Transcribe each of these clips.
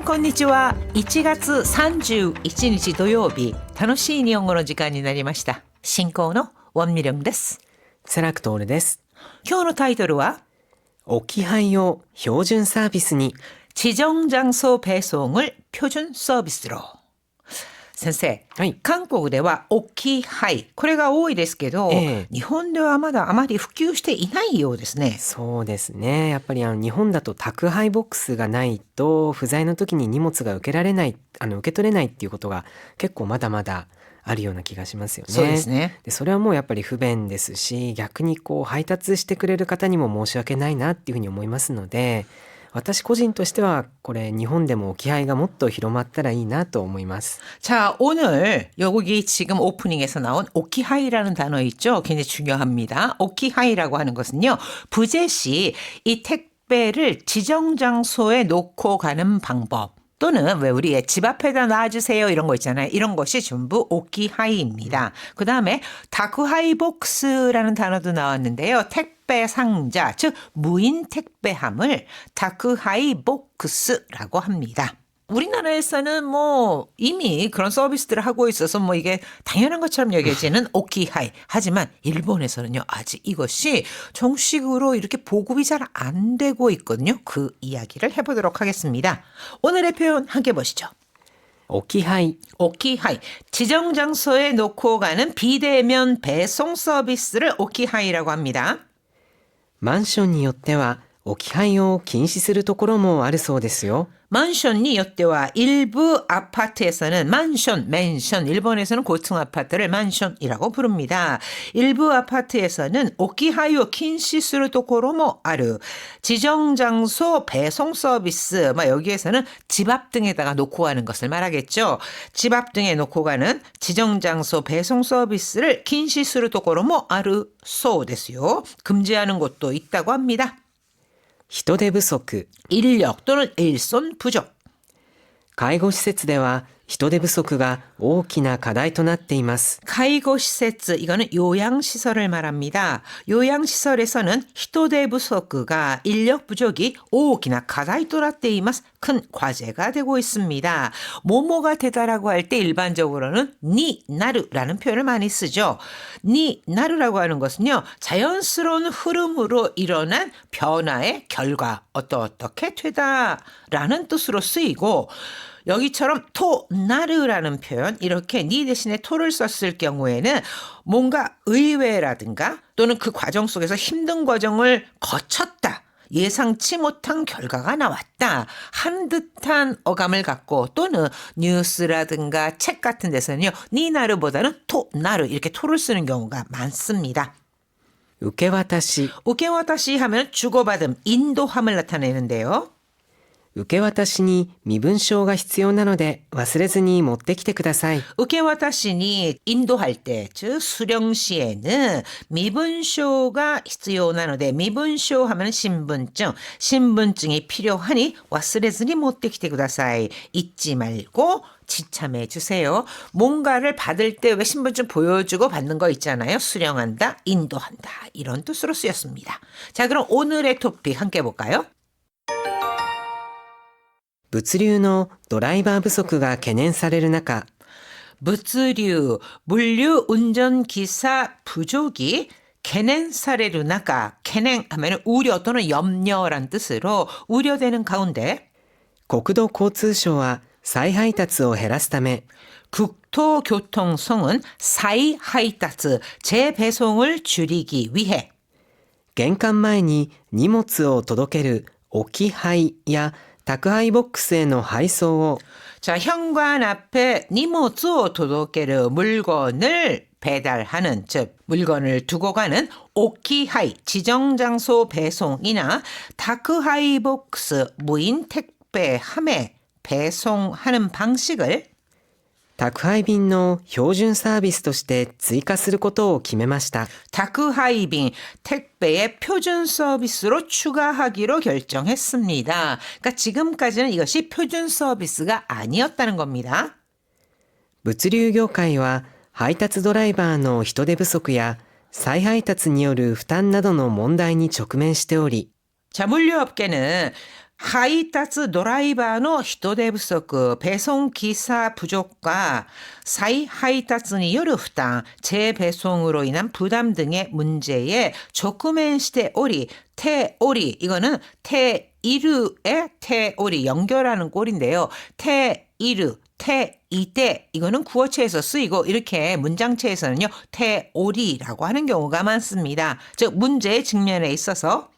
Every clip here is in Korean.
こんにちは。1月31日土曜日、楽しい日本語の時間になりました。進行のウォンミリョンです。セラクトールです。今日のタイトルは置き配を標準サービスに。 지정장소 배송을 표준 서비스로。 先生、はい、韓国では置き配、これが多いですけど、日本ではまだあまり普及していないようですね。そうですね。やっぱり日本だと宅配ボックスがないと不在の時に荷物が受けられない、受け取れないっていうことが結構まだまだあるような気がしますよね。そうですね。でそれはもうやっぱり不便ですし、逆に配達してくれる方にも申し訳ないなっていうふうに思いますので、私個人としてはこれ日本でも置き配がもっと広まったらいいなと思います。 자, 오늘 여기 지금 오프닝에서 나온 오키하이라는 단어 있죠? 굉장히 중요합니다. 오키하이라고 하는 것은요, 부재시 이 택배를 지정 장소에 놓고 가는 방법, 또는 왜 우리 집 앞에다 놔주세요 이런 거 있잖아요. 이런 것이 전부 오키하이입니다. 그 다음에 다크하이복스라는 단어도 나왔는데요. 택배 상자, 즉 무인 택배함을 다크하이복스라고 합니다. 우리나라에서는 뭐 이미 그런 서비스들을 하고 있어서 뭐 이게 당연한 것처럼 여겨지는 오키하이. 하지만 일본에서는요, 아직 이것이 정식으로 이렇게 보급이 잘 안 되고 있거든요. 그 이야기를 해보도록 하겠습니다. 오늘의 표현 함께 보시죠. 置き配。 오키하이. 지정 장소에 놓고 가는 비대면 배송 서비스를 오키하이라고 합니다. マンションによっては置き配を禁止するところもあるそうですよ。 만션이 요때와 일부 아파트에서는 맨션, 일본에서는 고층 아파트를 만션이라고 부릅니다. 일부 아파트에서는 오키하이오 킨시스루 도코로모 아르, 지정장소 배송 서비스, 여기에서는 집 앞 등에다가 놓고 가는 것을 말하겠죠. 집 앞 등에 놓고 가는 지정장소 배송 서비스를 킨시스루 도코로모 아르 소ですよ. 금지하는 곳도 있다고 합니다. 人手不足。 인력 또는 일손 부족. 介護施設では人手不足が大きな課題となっています。 介護施設, 이거는 요양시설을 말합니다. 요양시설에서는 히토데 부소크가 인력 부족이 오기나 가다이となっています. 큰 과제가 되고 있습니다. 뭐뭐가 되다라고 할 때 일반적으로는 니나르라는 표현을 많이 쓰죠. 니나르라고 하는 것은요, 자연스러운 흐름으로 일어난 변화의 결과, 어떻게 되다라는 뜻으로 쓰이고, 여기처럼 토나르라는 표현, 이렇게 니 대신에 토를 썼을 경우에는 뭔가 의외라든가 또는 그 과정 속에서 힘든 과정을 거쳤다, 예상치 못한 결과가 나왔다 한 듯한 어감을 갖고, 또는 뉴스라든가 책 같은 데서는요, 니나르보다는 토나르 이렇게 토를 쓰는 경우가 많습니다. 受け渡し。 우케와타시 하면 주고받음, 인도함을 나타내는데요. 受け渡しに身分証が必要なので忘れずに持ってきてください。 우케와타시니 인도할 때, 즉 수령 시에는 미분쇼가 必要なので, 미분쇼 하면 신분증이 필요하니 와스레즈니 못되기테 구다사이, 잊지 말고 지참해 주세요. 뭔가를 받을 때 왜 신분증 보여주고 받는 거 있잖아요. 수령한다, 인도한다, 이런 뜻으로 쓰였습니다. 자, 그럼 오늘의 토픽 함께 볼까요? 物流のドライバー不足が懸念される中、 物流, 물류 운전기사 부족이懸念される 中,懸念 하면 우려 또는 염려란 뜻으로 우려되는 가운데, 国土交通省は再配達を減らすため 국토교통성은 사이하이타츠, 재배송을 줄이기 위해 玄関前に荷物を届ける置き配や宅配ボックスへの配送を 자, 현관 앞에 니모츠오 도도케르, 물건을 배달하는, 즉 물건을 두고 가는 오키하이, 지정장소 배송이나 다크하이복스, 무인 택배함에 배송하는 방식을 宅配便の標準サービスとして追加することを決めました。 다크하이빙, 택배의 표준 서비스로 추가하기로 결정했습니다. 그러니까 지금까지는 이것이 표준 서비스가 아니었다는 겁니다. 物流業界は配達ドライバーの人手不足や再配達による負担などの問題に直面しており、 자, 물류업계는 配達ドライバーの人手不足、배송 기사 부족과再配達による負担、재배송으로 인한 부담 등의 문제에直面しており, 태오리, 이거는 태이르의 태오리, 연결하는 꼴인데요. 태이르, 태이대, 이거는 구어체에서 쓰이고 이렇게 문장체에서는요, 태오리라고 하는 경우가 많습니다. 즉, 문제의 직면에 있어서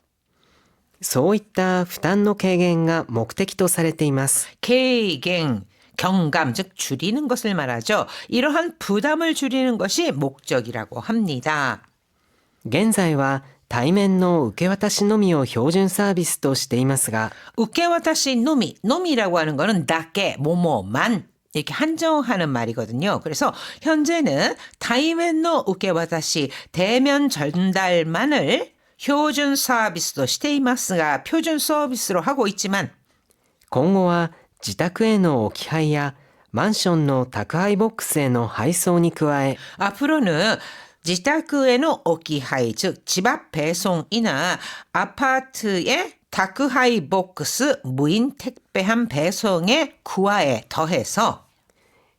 そういった負担の軽減が目的とされています。 軽減, 경감, 즉 줄이는 것을 말하죠. 이러한 부담을 줄이는 것이 목적이라고 합니다. 現在は対面の受け渡しのみを標準サービスとしていますが、 우케와타시 노미, 노미라고 하는 거는 다케, 뭐뭐만 이렇게 한정하는 말이거든요. 그래서 현재는 타이멘노 우케와타시, 대면 전달만을 표준 서비스도していますが 표준 서비스로 하고 있지만 今後は自宅への置き配やマンションの宅配ボックスへの配送に加え 앞으로는 지宅への 오키하이, 즉 집 앞 배송이나 아파트의 다크하이 복스 무인 택배함 배송에 구하에 더해서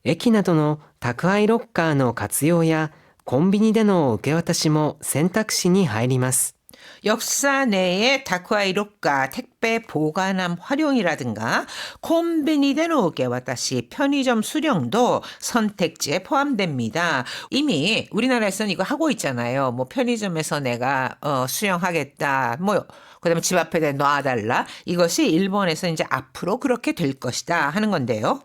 駅などの宅配ロッカーの活用やコンビニでの受け渡しも選択肢に入ります。 역사 내의 다크하이 록가 택배 보관함 활용이라든가 콤비니데노 우케와타시 편의점 수령도 선택지에 포함됩니다. 이미 우리나라에서는 이거 하고 있잖아요. 뭐 편의점에서 내가 수령하겠다. 뭐 그다음에 집 앞에다 놔달라. 이것이 일본에서 이제 앞으로 그렇게 될 것이다 하는 건데요.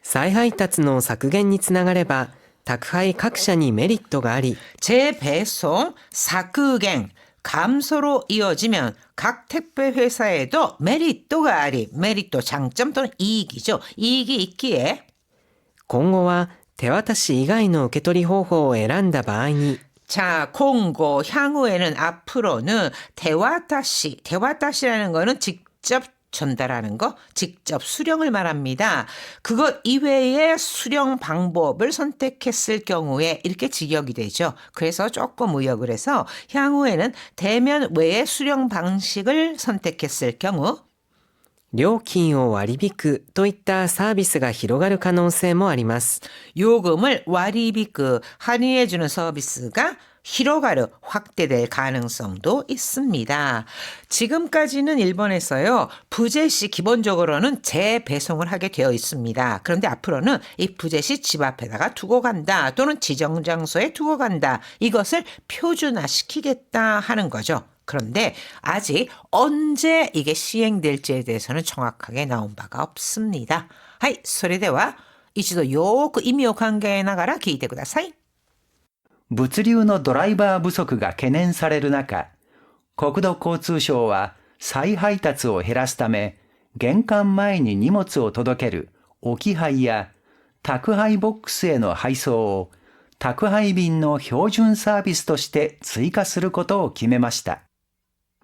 再配達の削減につながれば宅配各社にメリットがあり 재배송 사크갱 감소로 이어지면 각 택배 회사에도 메리또가 아리, 메리또 장점 또는 이익이죠. 이익이 있기에 今後は手渡し以外の受け取り方法を選んだ場合に 자, 공고 향후에는 앞으로는 대와타시라는 거는 직접 전달하는 거, 직접 수령을 말합니다. 그것 이외의 수령 방법을 선택했을 경우에 이렇게 직역이 되죠. 그래서 조금 의역을 해서 향후에는 대면 외의 수령 방식을 선택했을 경우 料金を割り引くといったサービスが広がる可能性もあります。 요금을 와리비크 할인해주는 서비스가 히로가르 확대될 가능성도 있습니다. 지금까지는 일본에서요. 부재시 기본적으로는 재배송을 하게 되어 있습니다. 그런데 앞으로는 이 부재시 집 앞에다가 두고 간다 또는 지정 장소에 두고 간다. 이것을 표준화시키겠다 하는 거죠. 그런데 아직 언제 이게 시행될지에 대해서는 정확하게 나온 바가 없습니다. はい、それでは一度よーく意味を考えながら聞いてください。物流のドライバー不足が懸念される中、国土交通省は再配達を減らすため、玄関前に荷物を届ける置き配や宅配ボックスへの配送を宅配便の標準サービスとして追加することを決めました。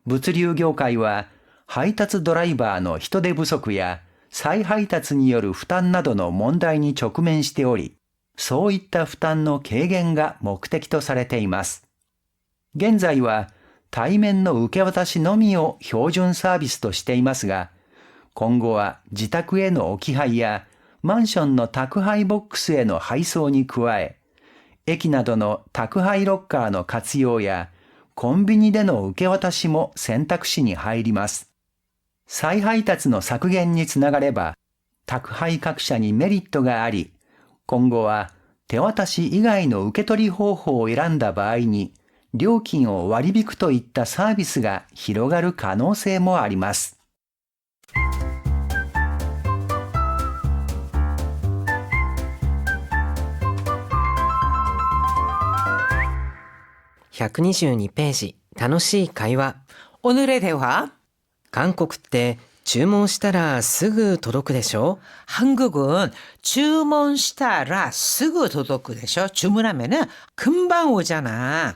物流業界は配達ドライバーの人手不足や再配達による負担などの問題に直面しており、そういった負担の軽減が目的とされています。現在は対面の受け渡しのみを標準サービスとしていますが、今後は自宅への置き配やマンションの宅配ボックスへの配送に加え、駅などの宅配ロッカーの活用やコンビニでの受け渡しも選択肢に入ります。再配達の削減につながれば、宅配各社にメリットがあり、今後は手渡し以外の受け取り方法を選んだ場合に、料金を割り引くといったサービスが広がる可能性もあります。122ページ、楽しい会話。 오늘의 대화. 韓国って注文したらすぐ届くでしょ? 한국은 주문시타라 쓰고 도덕でしょ. 주문하면은 금방 오잖아.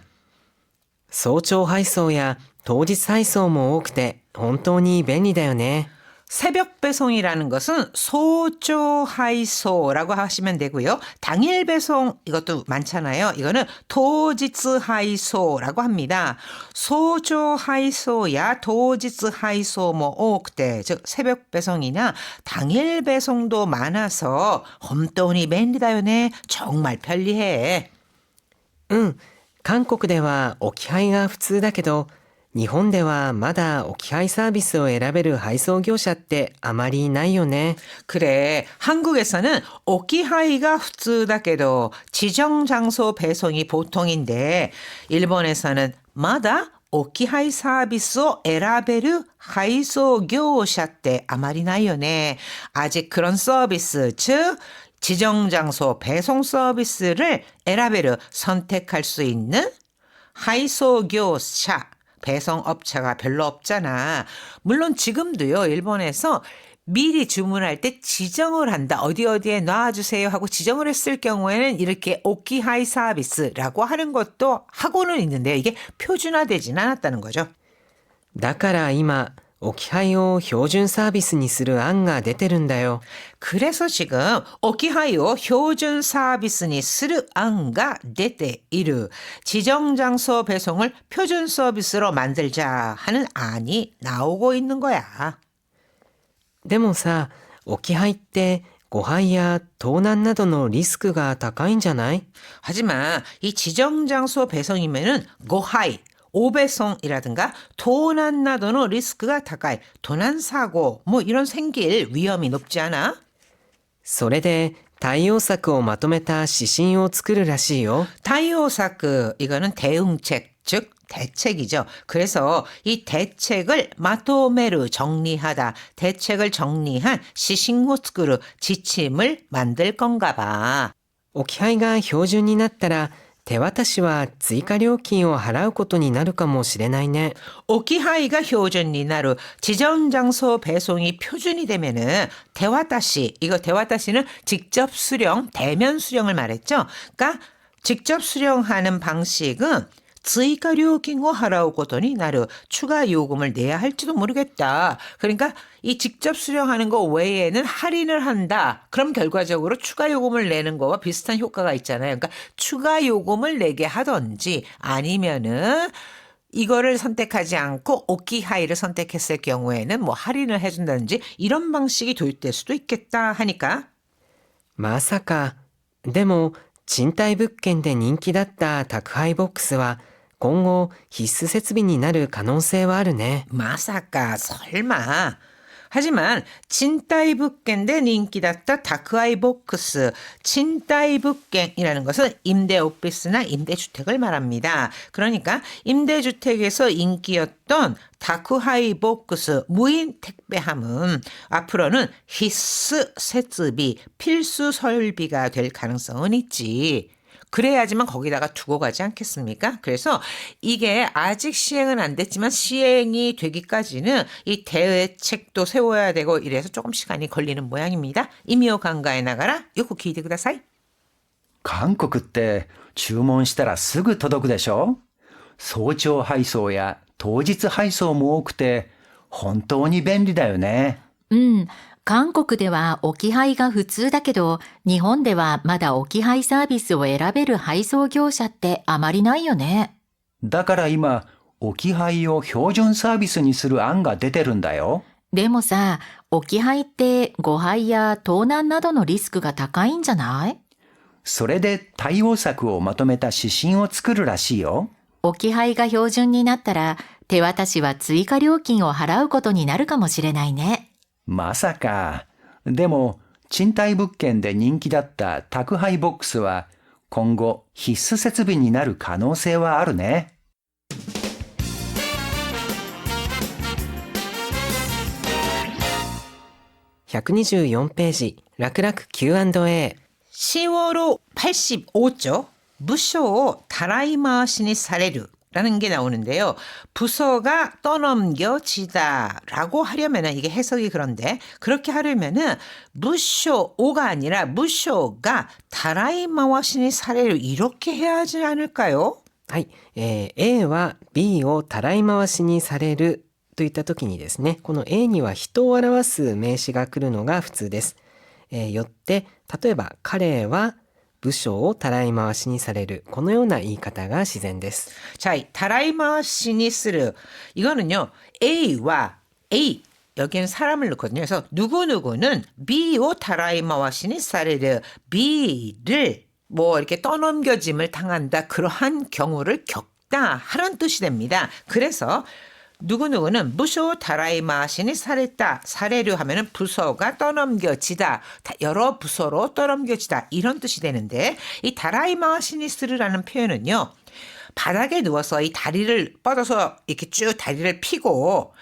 早朝配送や当日配送も多くて本当に便利だよね。 새벽 배송이라는 것은 소조하이소라고 하시면 되고요. 당일 배송 이것도 많잖아요. 이거는 도지츠하이소라고 합니다. 소조하이소야 도지츠하이소 뭐 오크대 즉 새벽 배송이나 당일 배송도 많아서 홈돈이便利だよね. 정말 편리해. うん韓国では置き配が普通だけど日本ではまだ置き配サービスを選べる配送業者ってあまりいないよね。 그래, 한국에서는 오키하이가 普通だけど 지정 장소 배송이 보통인데 일본에서는 마다 오키하이 서비스を 選べる配送業者ってあまりないよね. 아직 그런 서비스, 즉 지정 장소 배송 서비스를 選べる 선택할 수 있는 하이소교사 배송업체가 별로 없잖아. 물론 지금도요. 일본에서 미리 주문할 때 지정을 한다. 어디에 놔주세요 하고 지정을 했을 경우에는 이렇게 오키하이 서비스라고 하는 것도 하고는 있는데 이게 표준화되진 않았다는 거죠. だから今置き配を標準サービスにする案が出てるんだよ。 그래서 지금 오키하이を標準 서비스니 쓰르 안가 데테이르 지정 장소 배송을 표준 서비스로 만들자 하는 안이 나오고 있는 거야. でもさ、置き配って誤配や盗難などのリスクが高いんじゃない？ 하지만 이 지정 장소 배송이면은 고하이 오배송이라든가 도난 나도의 리스크가 高い 도난 사고 뭐 이런 생길 위험이 높지 않아? それで対応策をまとめた指針を作るらしいよ。 타이오사크 이거는 대응책 즉 대책이죠. 그래서 이 대책을 마토메르 정리하다 대책을 정리한 시신호스크루 지침을 만들 건가 봐. 置き配が標準になったら手渡しは追加料金を払うことになるかもしれないね。 오키하이가 표준이 나루 지정 장소 배송이 표준이 되면은 대와다시 이거 대와다시는 직접 수령 대면 수령을 말했죠. 그러니까 직접 수령하는 방식은 追加料金を払うことになる 추가 요금을 내야 할지도 모르겠다. 그러니까 이 직접 수령하는 거 외에는 할인을 한다. 그럼 결과적으로 추가 요금을 내는 거와 비슷한 효과가 있잖아요. 그러니까 추가 요금을 내게 하던지 아니면은 이거를 선택하지 않고 오키하이를 선택했을 경우에는 뭐 할인을 해준다든지 이런 방식이 도입될 수도 있겠다 하니까 まさか。でも賃貸物件で人気だった宅配ボックスは今後必須設備になる可能性はあるね。 마사카 설마. 하지만 친타이物件대 인기다った 다크아이 복스. 친타이物件이라는 것은 임대 오피스나 임대주택을 말합니다. 그러니까 임대주택에서 인기였던 다크하이 복스 무인 택배함은 앞으로는 필수設備, 필수 설비가 될 가능성은 있지. 그래야지만 거기다가 두고 가지 않겠습니까? 그래서 이게 아직 시행은 안 됐지만 시행이 되기까지는 이 대책도 세워야 되고 이래서 조금 시간이 걸리는 모양입니다. 이미오 강가에 나가라. 요코 기대ください. 韓国って注文したらすぐ届くでしょ？早朝配送や当日配送も多くて本当に便利だよね。うん、韓国では置き配が普通だけど、日本ではまだ置き配サービスを選べる配送業者ってあまりないよね。だから今、置き配を標準サービスにする案が出てるんだよ。でもさ、置き配って誤配や盗難などのリスクが高いんじゃない？それで対応策をまとめた指針を作るらしいよ。置き配が標準になったら、手渡しは追加料金を払うことになるかもしれないね。まさか。でも、賃貸物件で人気だった宅配ボックスは今後必須設備になる可能性はあるね。124ページ、楽々 Q&A。 10월 85조 부쇼 다라이마신이 사례르 라는 게 나오는데요. 부서가 떠넘겨지다라고 하려면은 이게 해석이 그런데 그렇게 하려면은 무쇼오가 아니라 무쇼가 다라이마와신이 사례를 이렇게 해야 하지 않을까요? はい、A は B をたらい回しにされるといった時にですね、この A には人を表す名詞が来るのが普通です。よって例えば彼は部署をたらい回しにされる、このような言い方が自然です。 자, 이 다라이 마시니 쓰르 이거는요. A와 A 여기는 사람을 넣거든요. 그래서 누구누구는 Bを다라이 마시니 사르르 B를 뭐 이렇게 떠넘겨짐을 당한다. 그러한 경우를 겪다 하는 뜻이 됩니다. 그래서 누구누구는 부서 다라이 마시니 사랬다. 사례류 하면은 부서가 떠넘겨지다. 여러 부서로 떠넘겨지다. 이런 뜻이 되는데 이 다라이 마시니 스르라는 표현은요. 바닥에 누워서 이 다리를 뻗어서 이렇게 쭉 다리를 펴고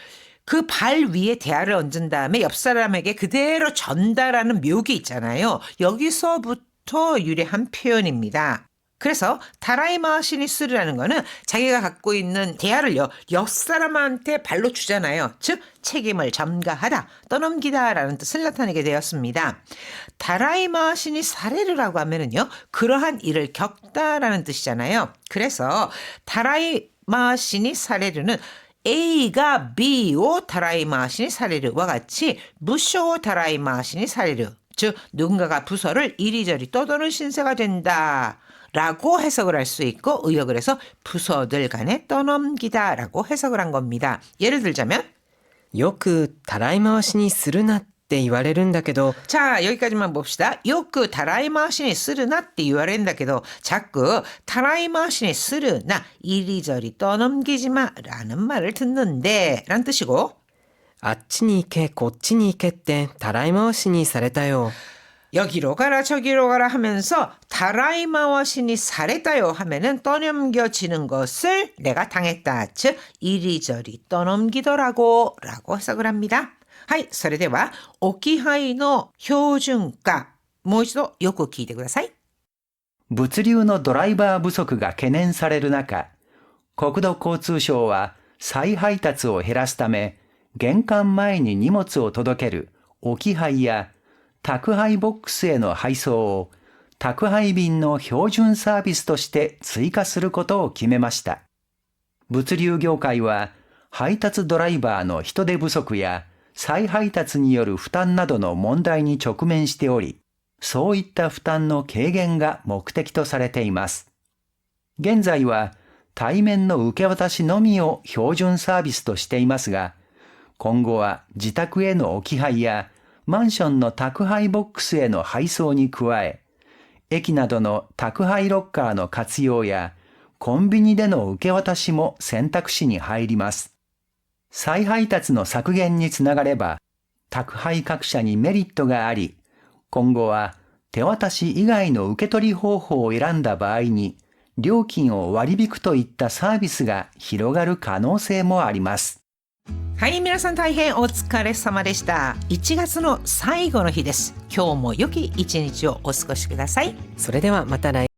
그 발 위에 대야를 얹은 다음에 옆 사람에게 그대로 전달하는 묘기 있잖아요. 여기서부터 유래한 표현입니다. 그래서 다라이 마시니 쓰르라는 거는 자기가 갖고 있는 대야를요, 옆 사람한테 발로 주잖아요. 즉 책임을 전가하다, 떠넘기다라는 뜻을 나타내게 되었습니다. 다라이 마시니 사레르라고 하면은요, 그러한 일을 겪다라는 뜻이잖아요. 그래서 다라이 마시니 사레르는 A가 Bを다라이 마시니 사레르와 같이 부쇼 다라이 마시니 사레르, 즉 누군가가 부서를 이리저리 떠도는 신세가 된다 라고 해석을 할 수 있고, 의역을 해서 부서들 간에 떠넘기다 라고 해석을 한 겁니다. 예를 들자면 よくたらい回しにするなって言われるんだけど 자, 여기까지만 봅시다. 요크 다라이 마시니 쓰르나って言われるんだけど 자꾸 다라이 마시니 쓰르나 이리저리 떠넘기지 마 라는 말을 듣는데 라는 뜻이고, あっちに行けこっちに行けってたらい回しにされたよ 여기로 가라 저기로 가라 하면서 다라이 마와시니 사레다요 하면은 떠넘겨지는 것을 내가 당했다. 즉 이리저리 떠넘기더라고 라고 해석을 합니다. はい、それでは置き配の標準化、もう一度よく聞いてください。物流のドライバー不足が懸念される中、国土交通省は再配達を減らすため、玄関前に荷物を届ける置き配や宅配ボックスへの配送を宅配便の標準サービスとして追加することを決めました。物流業界は配達ドライバーの人手不足や再配達による負担などの問題に直面しており、そういった負担の軽減が目的とされています。現在は対面の受け渡しのみを標準サービスとしていますが、今後は自宅への置き配やマンションの宅配ボックスへの配送に加え、駅などの宅配ロッカーの活用やコンビニでの受け渡しも選択肢に入ります。再配達の削減につながれば、宅配各社にメリットがあり、今後は手渡し以外の受け取り方法を選んだ場合に、料金を割り引くといったサービスが広がる可能性もあります。はい、皆さん大変お疲れ様でした。1月の最後の日です。今日も良き一日をお過ごしください。それではまた来